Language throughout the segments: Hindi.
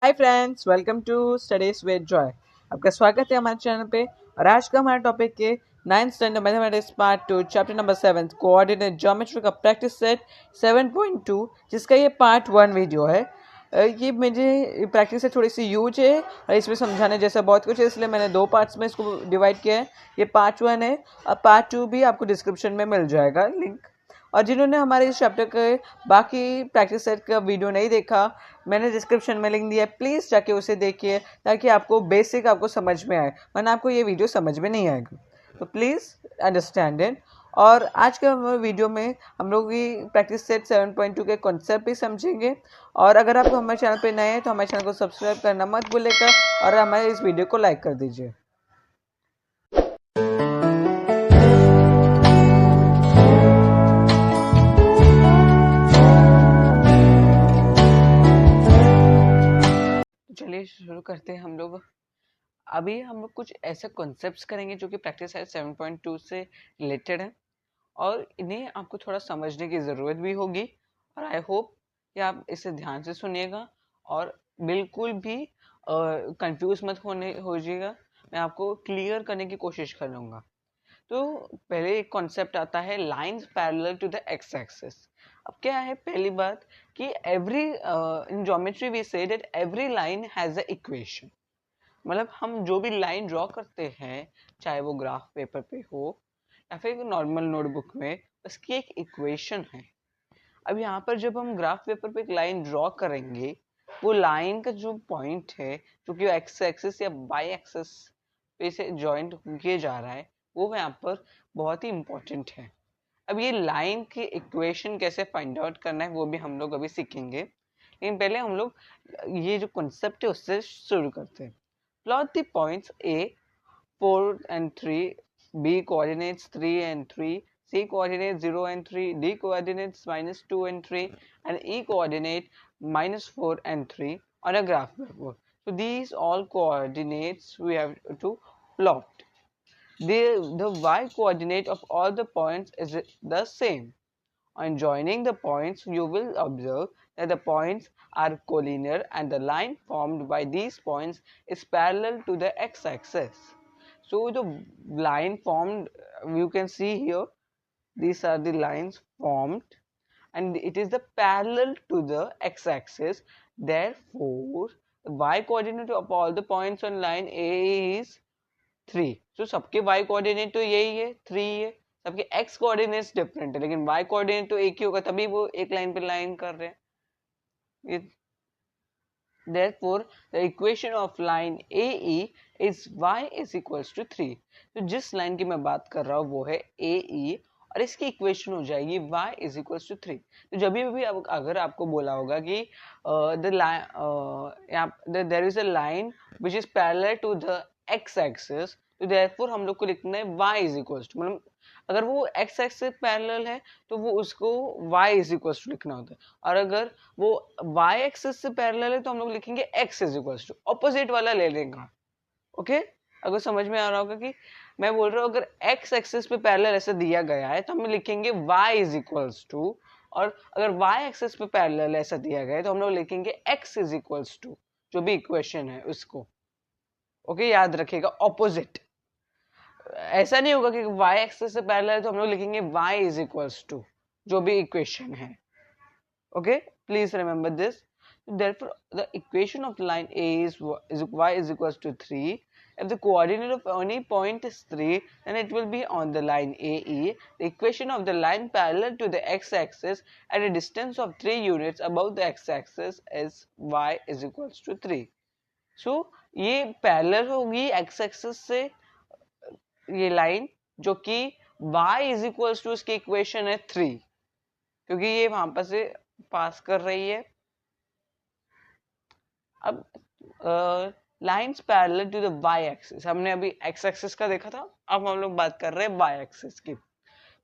Hi friends, welcome to studies with Joy. आपका स्वागत है हमारे चैनल पे। और आज का हमारा टॉपिक है 9th standard mathematics part 2 chapter number 7 coordinate geometry का प्रैक्टिस सेट 7.2, जिसका ये पार्ट 1 वीडियो है। ये मुझे प्रैक्टिस से थोड़ी सी यूज है और इसमें समझाने जैसा बहुत कुछ है, इसलिए मैंने दो पार्ट्स में इसको डिवाइड किया है। ये पार्ट 1 है और पार्ट 2 भी आपको डिस्क्रिप्शन में मिल जाएगा लिंक। और जिन्होंने हमारे इस चैप्टर के बाकी प्रैक्टिस सेट का वीडियो नहीं देखा, मैंने डिस्क्रिप्शन में लिंक दिया है, प्लीज़ जाके उसे देखिए ताकि आपको बेसिक आपको समझ में आए, वरना आपको ये वीडियो समझ में नहीं आएगा। तो प्लीज़ अंडरस्टैंड इट। और आज के वीडियो में हम लोग की प्रैक्टिस सेट 7.2 के कॉन्सेप्ट भी समझेंगे। और अगर आप हमारे चैनल पे नए हैं तो हमारे चैनल को सब्सक्राइब करना मत भूलिएगा और हमारे इस वीडियो को लाइक कर दीजिए। चलिए शुरू करते हैं हम लोग। अभी हम लोग कुछ ऐसे कॉन्सेप्ट्स करेंगे जो कि प्रैक्टिस सेट 7.2 से रिलेटेड है और इन्हें आपको थोड़ा समझने की ज़रूरत भी होगी। और आई होप कि आप इसे ध्यान से सुनिएगा और बिल्कुल भी कंफ्यूज मत हो जाइएगा। मैं आपको क्लियर करने की कोशिश करूँगा। तो पहले एक कॉन्सेप्ट आता है lines parallel to the x axis. अब क्या है पहली बात कि every in geometry we say that every line has a equation. मतलब हम जो भी लाइन ड्रॉ करते हैं, चाहे वो ग्राफ पेपर पे हो या फिर नॉर्मल नोटबुक में, उसकी एक इक्वेशन है। अब यहाँ पर जब हम ग्राफ पेपर पे एक लाइन ड्रॉ करेंगे, वो लाइन का जो पॉइंट है जो कि एक्स एक्सिस या बाई एक्सिस पे से जॉइंट किए जा रहा है, वो यहाँ पर बहुत ही इंपॉर्टेंट है। अब ये लाइन की इक्वेशन कैसे फाइंड आउट करना है वो भी हम लोग अभी सीखेंगे, लेकिन पहले हम लोग ये जो कॉन्सेप्ट है उससे शुरू करते हैं। Plot the points A 4 and 3, B coordinates 3 and 3, C coordinates 0 and 3, D coordinates -2 and 3, and E coordinate -4 and 3 on a graph paper. So these all coordinates we have to plot. The Y coordinate of all the points is the same. On joining the points, you will observe that the points are collinear and the line formed by these points is parallel to the x-axis. So the line formed, you can see here, these are the lines formed and it is the parallel to the x-axis. Therefore, the y-coordinate of all the points on line A is 3. So सबके y coordinate तो यही है 3 है, सबके x coordinates डिफरेंट है, लेकिन y coordinate तो एक ही होगा, तभी वो एक लाइन पे लाइन कर रहे हैं। Therefore, the equation of line AE is y is equals to 3. तो जिस लाइन की मैं बात कर रहा हूँ वो है AE और इसकी इक्वेशन हो जाएगी y is equals to 3. तो जब भी अगर आपको बोला होगा कि there is a line which is parallel to the x axis, तो therefore हम लोग को लिखना है y is equals to, मतलब अगर वो x एक्सिस पैरेलल है तो वो उसको y is equals to लिखना होता है, और अगर वो y एक्सिस से पैरेलल है तो हम लोग लिखेंगे x is equals to, opposite वाला ले लेंगे। ओके, अगर समझ में आ रहा होगा कि मैं बोल रहा हूँ अगर x एक्सिस पे पैरेलल ऐसे दिया गया है तो हम लिखेंगे y is equals to, और अगर y एक्सिस पे पैरेलल ऐसा दिया गया है तो हम लोग लिखेंगे x is equals to, जो भी इक्वेशन है उसको। ओके, याद रखिएगा ऑपोजिट। ऐसा नहीं होगा कि y एक्सिस से पैरेलल है तो हम लोग लिखेंगे y is equals to जो भी इक्वेशन है। Okay, please remember this. Therefore, the equation of line A is y is equals to 3. If the coordinate of any point is 3, then it will be on the line AE. The equation of the line parallel to the x-axis at a distance of 3 units above the x-axis is y is equals to 3. So, ये parallel होगी x-axis से ये लाइन, जो कि y इज इक्वल्स टू इसकी इक्वेशन है 3, क्योंकि ये वहां पर से पास कर रही है। अब lines parallel to the y axis, हमने अभी x एक्सिस का देखा था, अब हम लोग बात कर रहे हैं y एक्सिस की।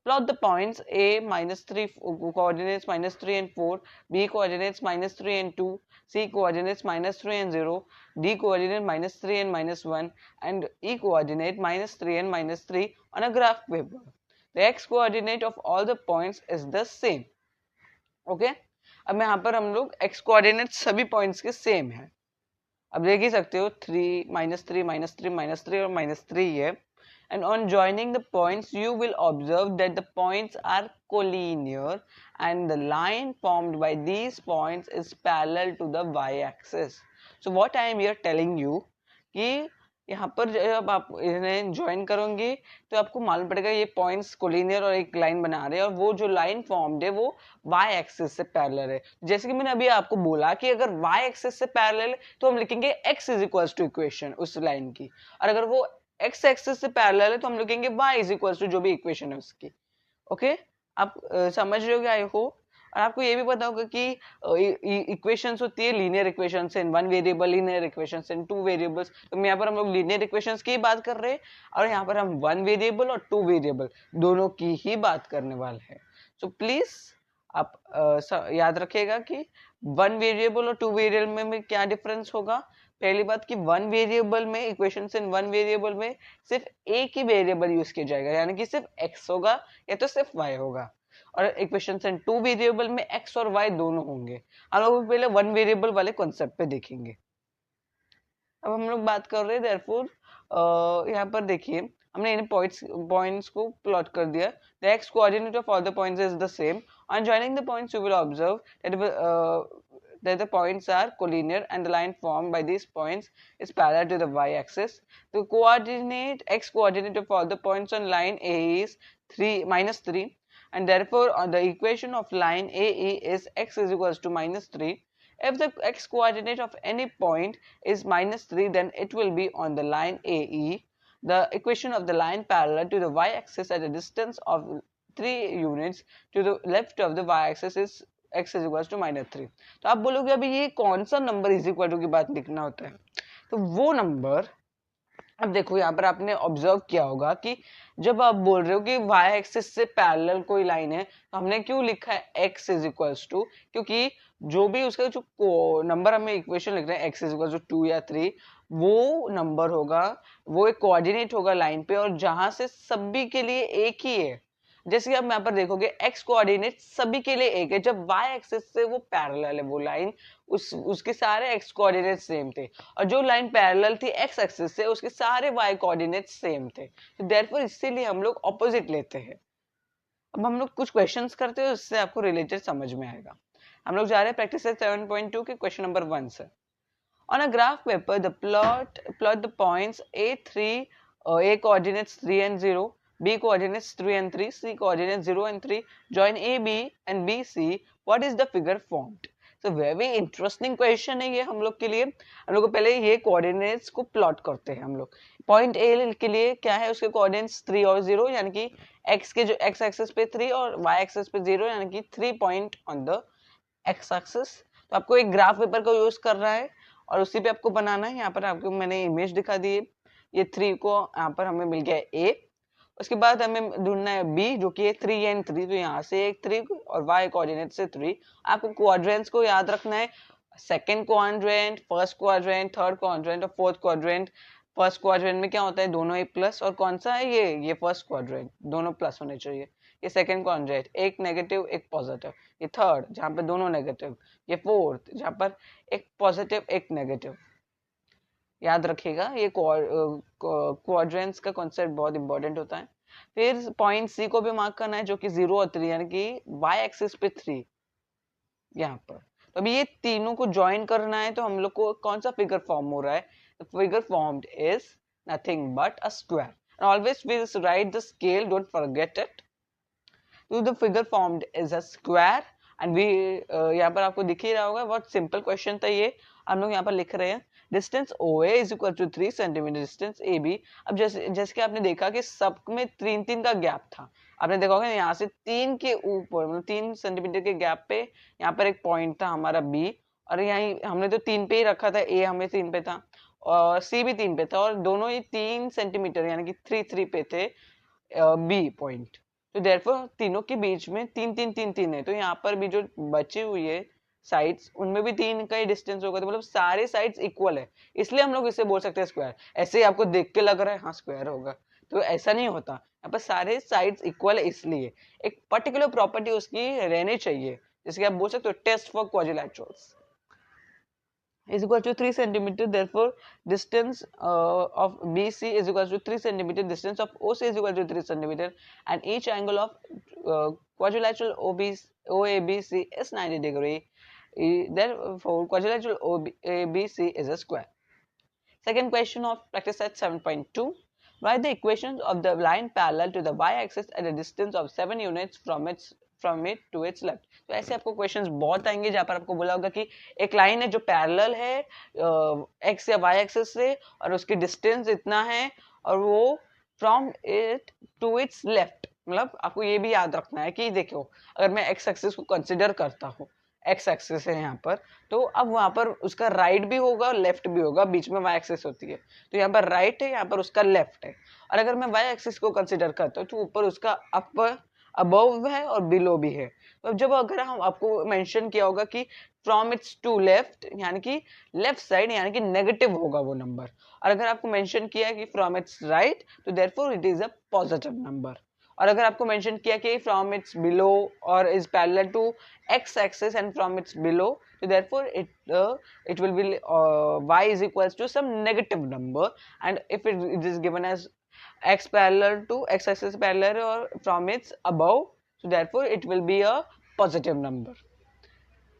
Plot the points A -3 coordinates -3 and 4, B coordinates -3 and 2, C coordinates -3 and 0, D coordinate -3 and -1, and E coordinate -3 and -3 on a graph paper. The x coordinate of all the points is the same. Okay? अब यहाँ पर हम लोग x coordinate सभी points के same है। अब देख ही सकते हो 3 -3 -3 -3 और -3 है. And on joining the points, you will observe that the points are collinear and the line formed by these points is parallel to the y-axis. So what I am here telling you कि यहाँ पर जब आप इन्हें ज्वाइन करोगे तो आपको मालूम पड़ेगा ये पॉइंट्स कोलिनियर और एक लाइन बना रहे हैं और वो जो लाइन फॉर्म्ड है वो y एक्सिस से पैरेलल है. जैसे कि मैंने अभी आपको बोला कि अगर y एक्सिस से पैरेलल है तो हम लिखेंगे x is equals to equation उस लाइन की, और अगर वो x एक्सिस से पैरेलल है तो हम लिखेंगे y इज इक्वल्स टू जो भी इक्वेशन है उसकी. ओके, आप समझ रहे हो आई होप. और आपको ये भी पता होगा कि इक्वेशंस होती है linear equations in one variable, linear equations in two variables. तो यहाँ पर हम लोग लीनियर इक्वेशंस की बात कर रहे हैं और यहाँ पर हम वन वेरिएबल और टू वेरिएबल दोनों की ही बात करने वाले हैं. सो प्लीज आप याद रखिएगा कि वन वेरिएबल और टू वेरिएबल में क्या डिफरेंस होगा. पहली बात कि वन वेरिएबल में इक्वेशंस इन वन वेरिएबल में सिर्फ एक ही वेरिएबल यूज किया जाएगा, यानी कि सिर्फ x होगा या तो सिर्फ y होगा. और इक्वेशंस इन टू वेरिएबल में x और y दोनों होंगे. हम लोग पहले वन वेरिएबल वाले कॉन्सेप्ट पे देखेंगे. अब हम लोग बात कर रहे हैं देयरफॉर यहाँ पर देखिए हमने इन पॉइंट्स को प्लॉट कर दिया. The x coordinate of all the points is the same. On joining the points you will observe that the points are collinear and the line formed by these points is parallel to the y-axis. The coordinate x coordinate of all the points on line AE is -3, and therefore on the equation of line AE is x is equals to -3. If the x coordinate of any point is -3, then it will be on the line AE. The equation of the line parallel to the y-axis at a distance of 3 units to the left of the y-axis is x is equal to -3. तो आप बोलोगे अभी ये कौन सा नंबर इज इक्वल टू की बात लिखना होता है. तो वो नंबर, अब देखो यहाँ पर आपने ऑब्जर्व किया होगा कि जब आप बोल रहे हो कि y एक्सिस से पैरेलल कोई लाइन है तो हमने क्यों लिखा है x इज इक्वल्स टू, क्योंकि जो भी उसका जो नंबर हमें इक्वेशन लिख रहे हैं x इज इक्वल्स टू 2 या 3, वो नंबर होगा, वो एक कोऑर्डिनेट होगा लाइन पे और जहां से सभी के लिए एक ही है. जैसे कि आप यहाँ पर देखोगे x कोऑर्डिनेट सभी के लिए एक है. जब y एक्सिस से वो पैरेलल है वो लाइन, उसके सारे x कोऑर्डिनेट सेम थे, और जो लाइन पैरेलल थी x एक्सिस से उसके सारे y कोऑर्डिनेट सेम थे. तो देयरफॉर इसीलिए हम लोग ऑपोजिट लेते हैं. अब हम लोग कुछ क्वेश्चंस करते हैं, उससे आपको रिलेटेड समझ में आएगा. हम लोग जा रहे हैं प्रैक्टिस 7.2 के क्वेश्चन नंबर 1 से. On a graph paper, the plot the points A3, A coordinates 3 and 0, B coordinates 3 and 3, C coordinates 0 and 3, join AB and BC. What is the figure formed? So very interesting question है ये हम लोग के लिए. हम लोग को पहले ये coordinates को plot करते हैं. हम लोग पॉइंट A के लिए क्या है, उसके coordinates 3 और 0, यानी कि x के जो x एक्सिस पे 3 और y एक्सिस पे 0, यानी कि 3 point on the x axis. तो आपको एक ग्राफ पेपर को यूज कर रहा है और उसी पे आपको बनाना है. यहाँ पर आपको मैंने इमेज दिखा दी है. ये 3 को यहाँ पर हमें मिल गया A. उसके बाद हमें ढूंढना है B जो कि है 3 एंड 3. तो यहाँ से एक 3 और y कोऑर्डिनेट से 3. आपको क्वाड्रेंट्स को याद रखना है. Second quadrant, first quadrant, third quadrant और फोर्थ क्वाड्रेंट. फर्स्ट क्वाड्रेंट में क्या होता है, दोनों एक प्लस, और कौन सा है ये फर्स्ट क्वाड्रेंट, दोनों प्लस होने चाहिए. ये सेकंड क्वाड्रेंट, एक नेगेटिव एक पॉजिटिव. ये थर्ड जहाँ पे दोनों नेगेटिव. ये फोर्थ जहाँ पर एक पॉजिटिव एक नेगेटिव. याद रखिएगा ये क्वाड्रेंट्स का कॉन्सेप्ट बहुत इंपॉर्टेंट होता है. फिर पॉइंट सी को भी मार्क करना है जो कि 0 और 3, यानी कि y एक्सिस पे 3 यहाँ पर. तो अभी ये तीनों को ज्वाइन करना है तो हम लोग को कौन सा फिगर फॉर्म हो रहा है. The figure formed is nothing but a square. And always we write the scale, don't forget it. तो the figure formed is a square and we यहाँ पर आपको दिख ही रहा होगा. बहुत सिंपल क्वेश्चन था ये. हम लोग यहाँ पर लिख रहे हैं distance OA is equal to 3 centimetre distance AB. अब जैसे कि आपने देखा कि सब में 3 का गैप था. आपने देखा होगा यहाँ से 3 के ऊपर मतलब 3 सेंटीमीटर के गैप पे यहाँ पर एक पॉइंट था हमारा B, और यहाँ हमने तो 3 पे ही रखा था. A हमें 3 पे था और C भी 3 पे था, और दोनों ही 3 सेंटीमीटर यानी कि 3 पे थे B पॉइंट. तो देयरफॉर तीनों के बीच में 3 है. तो यहाँ पर भी जो बची हुई है साइड्स, उनमें भी 3 का ही डिस्टेंस होगा. तो मतलब सारे साइड्स इक्वल है, इसलिए हम लोग इसे बोल सकते हैं स्क्वायर. ऐसे ही आपको देख के लग रहा है हाँ स्क्वायर होगा, तो ऐसा नहीं होता. यहाँ पर सारे साइड्स इक्वल है, इसलिए एक पर्टिकुलर प्रॉपर्टी उसकी रहनी चाहिए, जिसके आप बोल सकते हो test for quadrilaterals. is equal to 3 centimeter. Therefore, distance of BC is equal to 3 centimeter. Distance of OC is equal to 3 centimeter, and each angle of quadrilateral OABC is 90 degree. Therefore, quadrilateral OABC is a square. Second question of practice set 7.2. Write the equations of the line parallel to the y-axis at a distance of 7 units from it to its left. तो ऐसे आपको क्वेश्चंस बहुत आएंगे जहाँ पर आपको बोला होगा कि एक लाइन है जो पैरेलल है x या y एक्सिस से और उसकी डिस्टेंस इतना है और वो from it to its left. मतलब आपको ये भी याद रखना है कि देखो अगर मैं x एक्सिस को कंसिडर करता हूँ, x एक्सिस है यहाँ पर, तो अब वहां पर उसका राइट भी होगा और लेफ्ट भी होगा, बीच में y एक्सिस होती है, तो यहाँ पर राइट है, यहाँ पर उसका लेफ्ट है. और अगर मैं y एक्सिस को कंसिडर करता हूँ तो ऊपर उसका अपर अबव है और बिलो भी है. तो जब अगर हम आपको मेंशन किया होगा कि फ्रॉम इट्स टू लेफ्ट यानी कि लेफ्ट साइड यानी कि नेगेटिव होगा वो नंबर, और अगर आपको मेंशन किया है कि फ्रॉम इट्स राइट तो therefore it is a positive number. और अगर आपको मेंशन किया कि फ्रॉम इट्स बिलो और is parallel to x axis and from its below, so therefore it will be y is equals to some negative number, and if it is given as x parallel to x axis parallel or from its above, so therefore it will be a positive number.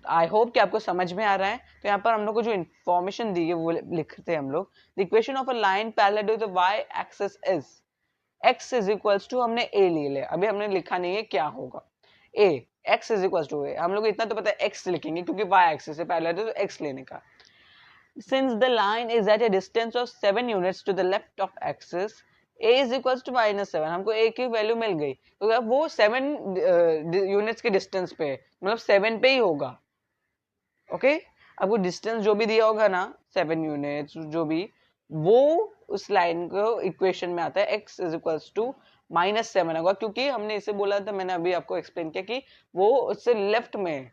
I hope कि आपको समझ में आ रहा है. तो यहाँ पर हम लोग को जो इन्फॉर्मेशन दी है वो लिखते हैं हम लोग. The equation of a line parallel to the y axis is x is equals to, हमने a ले लिया, अभी हमने लिखा नहीं है क्या होगा. a x is equals to a, हम लोग इतना तो पता है x लिखेंगे क्योंकि y एक्सिस से पैरेलल है तो x लेने का. Since the line is at a distance of 7 units to the left of axis, a is equals to -7, हमको a की वैल्यू मिल गई तो अब वो 7 यूनिट्स के डिस्टेंस पे, मतलब 7 पे ही होगा. ओके आपको डिस्टेंस जो भी दिया होगा ना 7 यूनिट्स जो भी, वो उस लाइन को इक्वेशन में आता है x इज इक्वल्स टू -7 होगा, क्योंकि हमने इसे बोला था, मैंने अभी आपको एक्सप्लेन किया कि वो उससे लेफ्ट में है.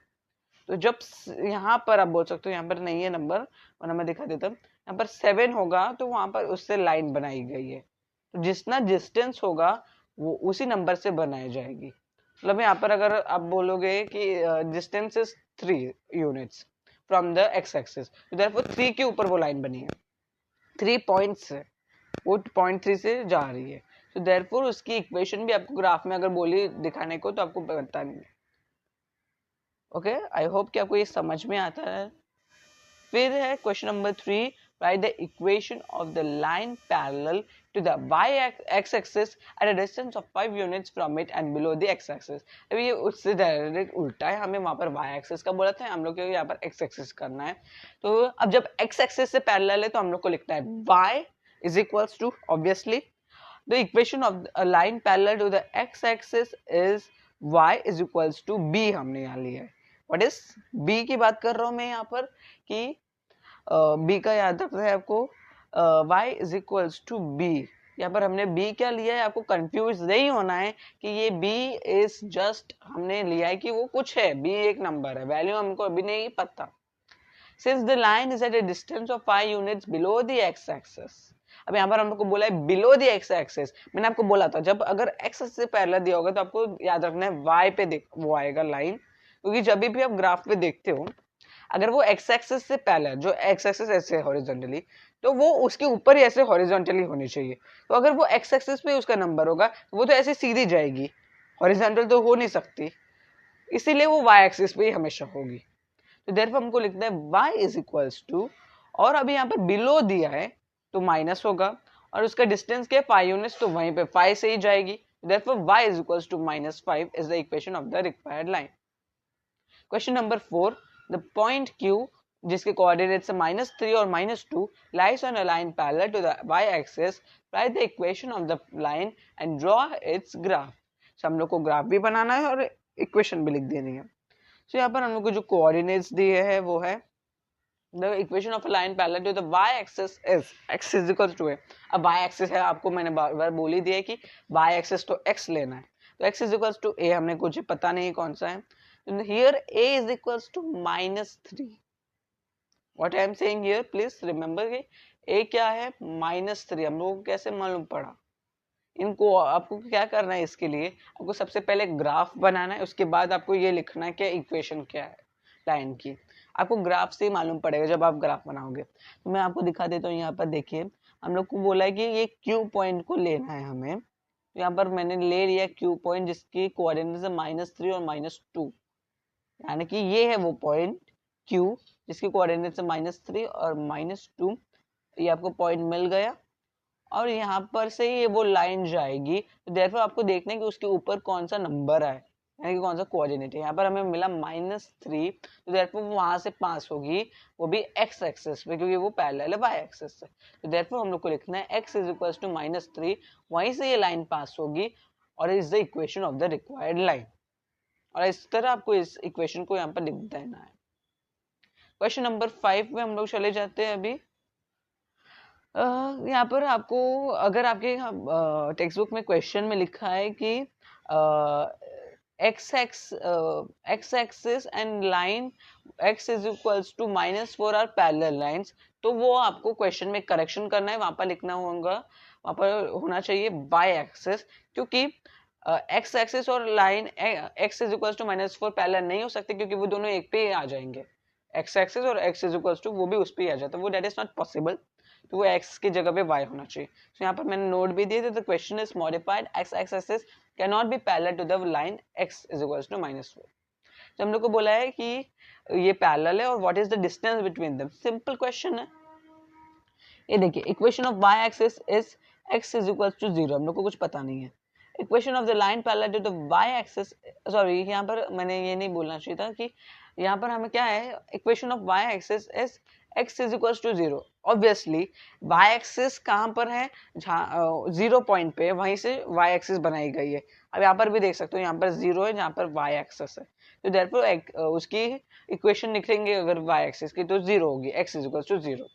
तो जब यहाँ पर आप बोल सकते हो, यहाँ पर नहीं है नंबर, वरना मैं दिखा देता हूँ, यहाँ पर 7 होगा तो वहां पर उससे लाइन बनाई गई है, तो जितना डिस्टेंस होगा वो उसी नंबर से बनाई जाएगी. मतलब यहाँ पर अगर आप बोलोगे कि distance is 3 units from the x axis, तो देयरफॉर 3 के ऊपर वो लाइन बनी है, 3 पॉइंट्स है, वो पॉइंट 3 से जा रही है, तो देयरफॉर उसकी इक्वेशन भी आपको ग्राफ में अगर बोली दिखाने को तो आपको बतानी है. ओके आई होप कि आपको ये समझ में आता है. फिर है question number 3. write the equation of the line parallel to the y-x axis at a distance of 5 units from it and below the x-axis. अभी ये उससे डायरेक्ट उल्टा है, हमें वहां पर y-axis का बोला था, हम लोग को यहाँ पर x-axis करना है. तो अब जब x-axis से पैरेलल है तो हम लोग को लिखना है y is equals to, obviously the equation of a line parallel to the x-axis is y is equals to b. हमने यहाँ लिया है what is b की बात कर रहा हूँ मैं यहाँ पर कि b का याद रखना है आपको, y is equals to b. यहाँ पर हमने b क्या लिया है, आपको कंफ्यूज नहीं होना है कि ये b इज जस्ट, हमने लिया है कि वो कुछ है, b एक नंबर है, वैल्यू हमको अभी नहीं पता. Since the line is at a distance of 5 units below the x axis, अब यहाँ पर हम लोग को बोला है बिलो द x एक्सिस. मैंने आपको बोला था जब अगर x से पैरेलल दिया होगा तो आपको याद रखना है y पे वो आएगा लाइन, क्योंकि जब भी आप ग्राफ पे देखते हो अगर वो x एक्सिस से पैरेलल, जो x एक्सिस ऐसे हॉरिजॉन्टली, तो वो उसके ऊपर ही ऐसे हॉरिजॉन्टली होनी चाहिए. तो अगर वो x एक्सिस पे उसका नंबर होगा तो वो तो ऐसे सीधी जाएगी, हॉरिजॉन्टल तो हो नहीं सकती, इसीलिए वो y एक्सिस पे ही हमेशा होगी. तो देयरफॉर हमको लिखना है y इज इक्वल्स टू, और अभी यहाँ पर बिलो दिया है तो माइनस होगा, और उसका डिस्टेंस क्या है 5 यूनिट्स, तो वहीं पे 5 से ही जाएगी. Therefore y is equals to -5 is the equation of the required line. Question number 4. The point Q, जिसके कोऑर्डिनेट्स -3 और -2, lies on a line parallel to the y-axis. Write the equation of the line and draw its graph. So हम लोग को ग्राफ भी बनाना है और इक्वेशन भी लिख देनी है. So यहाँ पर हम लोग को जो कोऑर्डिनेट्स दिए हैं वो है the equation of a line parallel to the y-axis is x is equal to a. अब y-axis है, आपको मैंने बार बार बोल ही दिया है कि y-axis तो x लेना है, तो x is equals to a, हमने कुछ पता नहीं कौन सा है. Here a is equals to -3. What I am saying here, please remember कि a क्या है -3. हम लोगों को कैसे मालूम पड़ा, इनको आपको क्या करना है, इसके लिए आपको सबसे पहले ग्राफ बनाना है, उसके बाद आपको ये लिखना है कि इक्वेशन क्या है लाइन की. आपको ग्राफ से मालूम पड़ेगा जब आप ग्राफ बनाओगे। तो मैं आपको दिखा देता हूँ, यहाँ पर देखिए हम लोग को बोला है कि ये क्यू पॉइंट को लेना है हमें। तो यहाँ पर मैंने ले लिया क्यू पॉइंट जिसकी कोऑर्डिनेट्स है -3 और -2, यानी कि ये है वो पॉइंट क्यू जिसकी कोऑर्डिनेट्स है -3 और -2। ये आपको पॉइंट मिल गया और यहाँ पर से ये वो लाइन जाएगी, तो देयरफॉर आपको देखना है कि उसके ऊपर कौन सा नंबर है, यानी कि कौन सा कोऑर्डिनेट है। यहाँ पर हमें मिला -3, तो देयरफॉर वहां से पास होगी, वो भी x एक्सिस पे क्योंकि वो पैरेलल है y एक्सिस से। तो देयरफॉर हम लोग को लिखना है x इज इक्वल टू -3, वहीं से ये लाइन पास होगी और is the equation of the required line. और इस तरह आपको इस इक्वेशन को यहाँ पर लिख देना है। क्वेश्चन नंबर 5 में हम लोग चले जाते हैं अभी। यहाँ पर आपको अगर आपके टेक्स्ट बुक में क्वेश्चन में लिखा है कि x axis and line x is equals to -4 are parallel lines, तो वो आपको क्वेश्चन में करेक्शन करना है, वहां पर लिखना होगा, वहां पर होना चाहिए y एक्सिस, क्योंकि x एक्सिस और line x is equals to -4 parallel नहीं हो सकते क्योंकि वो दोनों एक पे आ जाएंगे। x एक्सिस और x इज इक्वल्स टू वो भी उस पे आ जाता है, वो दैट इज नॉट पॉसिबल, तो वो x की जगह पे y होना चाहिए। तो यहाँ पर मैंने नोट भी दिए थे, the question is modified x axis cannot be parallel to the line x is equals to -4। तो हम लोग को बोला है कि ये पैरेलल है और what is the distance between them, simple question है। ये देखिए equation of y axis is x is equals to 0, हम लोग को कुछ पता नहीं है। Equation of the line parallel to the y axis, sorry यहाँ पर मैंने ये नहीं बोलना चाहिए था कि यहाँ पर हमें क्या है, equation of y axis is x is equals to 0। Obviously y axis कहाँ पर है, जहाँ 0 पॉइंट पे, वहीं से y एक्सिस बनाई गई है। अब यहाँ पर भी देख सकते हो, यहाँ पर 0 है, जहाँ पर y एक्सिस है, तो देयरफॉर उसकी इक्वेशन लिखेंगे अगर y एक्सिस की तो 0 होगी, x इज इक्वल्स टू 0।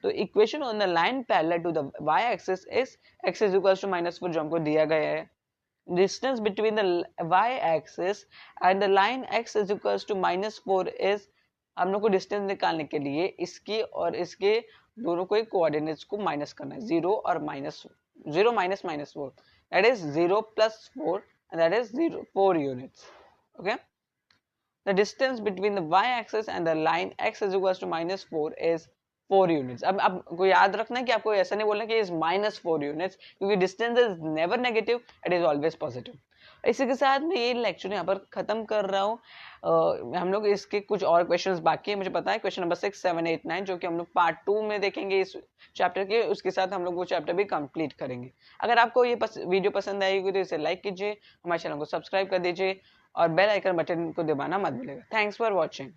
तो equation on the line parallel to the y axis is x is equals to -4 जो हमको दिया गया है। Distance between the y axis and the line x is equals to -4 is, हम लोग को डिस्टेंस निकालने के लिए इसकी और इसके दोनों को कोऑर्डिनेट्स को माइनस करना है, 0 और -0 minus -4, that is 0 + 4 and that is 4 units। okay, the distance between the y axis and the line x is equals to -4 is 4 units। अब आपको याद रखना है कि आपको ऐसा नहीं बोलना कि इज -4 यूनिट्स, क्योंकि distance is never negative, it is always positive. इसी के साथ मैं ये लेक्चर यहाँ पर खत्म कर रहा हूँ। हम लोग इसके कुछ और क्वेश्चंस बाकी है, मुझे पता है, क्वेश्चन नंबर 6, 7, 8, 9 जो कि हम लोग पार्ट 2 में देखेंगे इस चैप्टर के, उसके साथ हम लोग वो चैप्टर भी कंप्लीट करेंगे। अगर आपको ये वीडियो पसंद आएगी तो इसे लाइक कीजिए, हमारे चैनल को सब्सक्राइब कर दीजिए और बेल आइकन बटन को दबाना मत भूलिएगा। Thanks for watching.